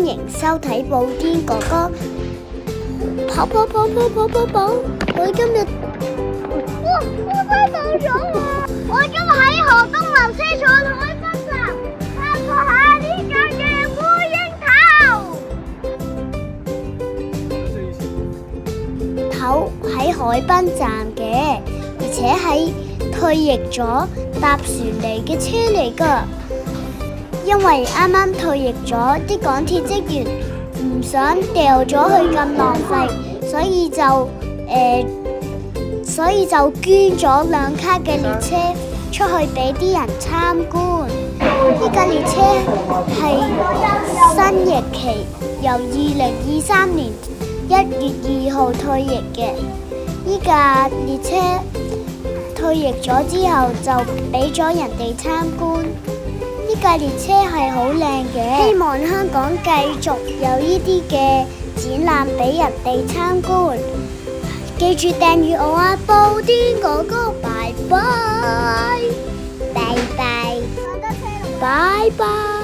迎收睇布丁哥哥跑！我今日我快到咗啦！我今日喺河東流車坐海濱站探索下呢架嘅烏蠅頭喺海濱站嘅，而且係退役咗搭船嚟嘅車嚟㗎。因為啱啱退役咗，啲港鐵職員唔想掉咗佢咁浪費，所以就捐咗2卡嘅列車出去俾啲人參觀。呢架列車係新翼期，由2023年1月2號退役嘅。呢架列車退役咗之後就俾咗人哋參觀。呢架列車係好靚嘅，希望香港繼續有呢啲嘅展覽俾人哋參觀。記住訂閱我啊，布丁哥哥，拜拜，拜拜，拜拜。